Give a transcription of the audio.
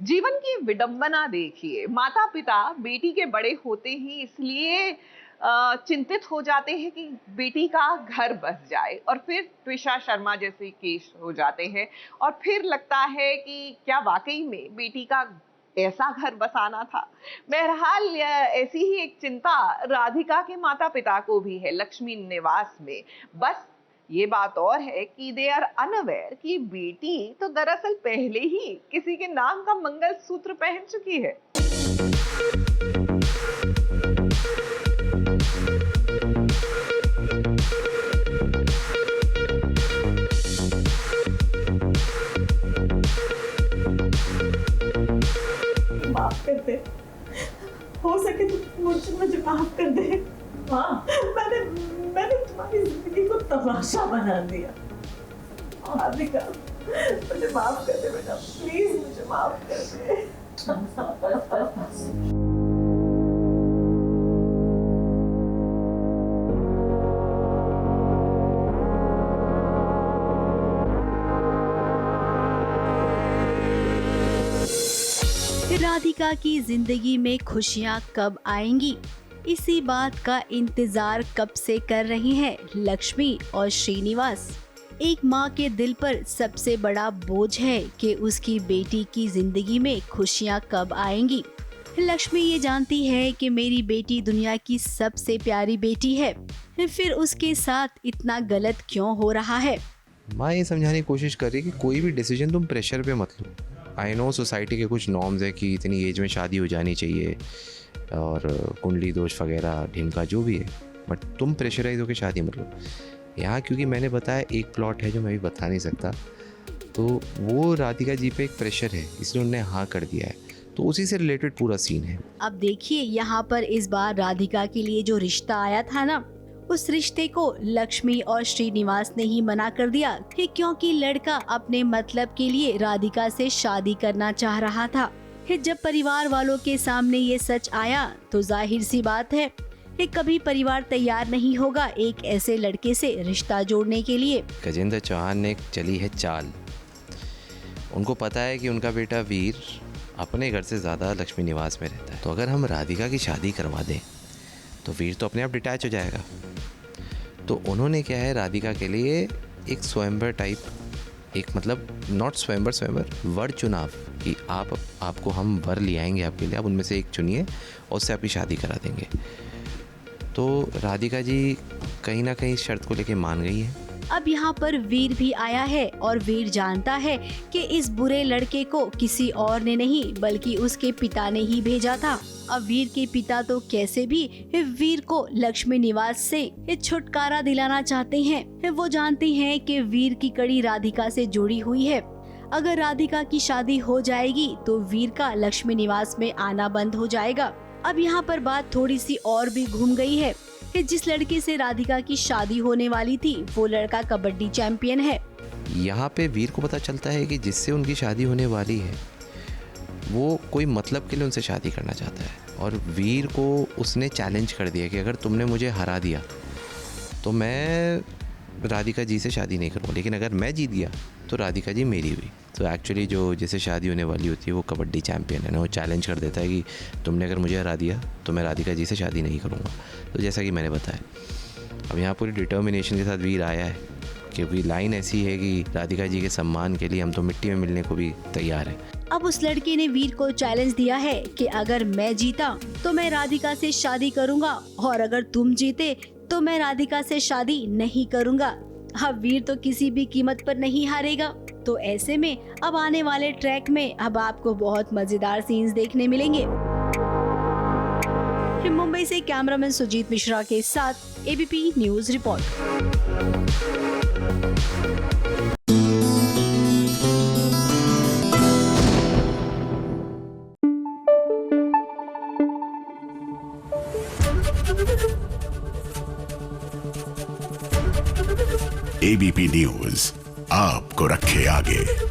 जीवन की विडंबना देखिए, माता पिता बेटी के बड़े होते ही इसलिए चिंतित हो जाते हैं कि बेटी का घर बस जाए, और फिर त्विषा शर्मा जैसे केस हो जाते हैं, और फिर लगता है कि क्या वाकई में बेटी का ऐसा घर बसाना था। बहरहाल ऐसी ही एक चिंता राधिका के माता पिता को भी है लक्ष्मी निवास में। बस ये बात और है कि दे आर अनअवेयर कि बेटी तो दरअसल पहले ही किसी के नाम का मंगलसूत्र पहन चुकी है। माफ कर दे, हो सके तो मुझे माफ कर दे। हाँ, मैंने तुम्हारी जिंदगी को तमाशा बना दिया। राधिका, मुझे माफ कर दे बेटा, प्लीज मुझे माफ कर दे। राधिका की जिंदगी में खुशियां कब आएंगी, इसी बात का इंतजार कब से कर रही हैं लक्ष्मी और श्रीनिवास। एक माँ के दिल पर सबसे बड़ा बोझ है कि उसकी बेटी की जिंदगी में खुशियां कब आएंगी। लक्ष्मी ये जानती है कि मेरी बेटी दुनिया की सबसे प्यारी बेटी है, फिर उसके साथ इतना गलत क्यों हो रहा है। माँ ये समझाने की कोशिश कर रही है कि कोई भी डिसीजन तुम प्रेशर पे मत लो। आई नो सोसाइटी के कुछ नॉर्म्स है कि इतनी एज में शादी हो जानी चाहिए और कुंडली दोष वगैरह ढिमका जो भी है, बट तुम प्रेशराइज होकर शादी मत लो। यहाँ क्योंकि मैंने बताया एक प्लॉट है जो मैं भी बता नहीं सकता, तो वो राधिका जी पे एक प्रेशर है, इसलिए उन्होंने हाँ कर दिया है, तो उसी से रिलेटेड पूरा सीन है। अब देखिए यहाँ पर इस बार राधिका के लिए जो रिश्ता आया था ना, उस रिश्ते को लक्ष्मी और श्रीनिवास ने ही मना कर दिया क्योंकि लड़का अपने मतलब के लिए राधिका से शादी करना चाह रहा था। जब परिवार वालों के सामने ये सच आया तो जाहिर सी बात है कि कभी परिवार तैयार नहीं होगा एक ऐसे लड़के से रिश्ता जोड़ने के लिए। गजेंद्र चौहान ने चली है चाल, उनको पता है कि उनका बेटा वीर अपने घर से ज़्यादा लक्ष्मी निवास में रहता है, तो अगर हम राधिका की शादी करवा दें तो वीर तो अपने आप डिटैच हो जाएगा। तो उन्होंने क्या है, राधिका के लिए एक स्वयंवर टाइप, एक मतलब नॉट स्वयंवर वर चुनाव कि आपको हम वर ले आएंगे आपके लिए, आप उनमें से एक चुनिए और उससे आपकी शादी करा देंगे। तो राधिका जी कहीं ना कहीं शर्त को लेके मान गई है। अब यहाँ पर वीर भी आया है और वीर जानता है कि इस बुरे लड़के को किसी और ने नहीं बल्कि उसके पिता ने ही भेजा था। अब वीर के पिता तो कैसे भी वीर को लक्ष्मी निवास से छुटकारा दिलाना चाहते हैं। वो जानते हैं कि वीर की कड़ी राधिका से जुड़ी हुई है। अगर राधिका की शादी हो जाएगी तो वीर का लक्ष्मी निवास में आना बंद हो जाएगा। अब यहाँ पर बात थोड़ी सी और भी घूम गई है कि जिस लड़के से राधिका की शादी होने वाली थी वो लड़का कबड्डी चैंपियन है। यहाँ पे वीर को पता चलता है कि जिससे उनकी शादी होने वाली है वो कोई मतलब के लिए उनसे शादी करना चाहता है, और वीर को उसने चैलेंज कर दिया कि अगर तुमने मुझे हरा दिया तो मैं राधिका जी से शादी नहीं करूँगा, लेकिन अगर मैं जीत गया तो राधिका जी मेरी हुई। तो एक्चुअली जो जिससे शादी होने वाली होती है वो कबड्डी चैंपियन है ना, वो चैलेंज कर देता है कि तुमने अगर मुझे हरा दिया तो मैं राधिका जी से शादी नहीं करूँगा। तो जैसा कि मैंने बताया, अब यहाँ पूरी डिटर्मिनेशन के साथ वीर आया है, क्योंकि लाइन ऐसी है कि राधिका जी के सम्मान के लिए हम तो मिट्टी में मिलने को भी तैयार हैं। अब उस लड़के ने वीर को चैलेंज दिया है कि अगर मैं जीता तो मैं राधिका से शादी करूंगा, और अगर तुम जीते तो मैं राधिका से शादी नहीं करूंगा। अब वीर तो किसी भी कीमत पर नहीं हारेगा। तो ऐसे में अब आने वाले ट्रैक में अब आपको बहुत मजेदार सीन्स देखने मिलेंगे। मुंबई से कैमरामैन सुजीत मिश्रा के साथ ABP news report. ABP news आपको रखे आगे।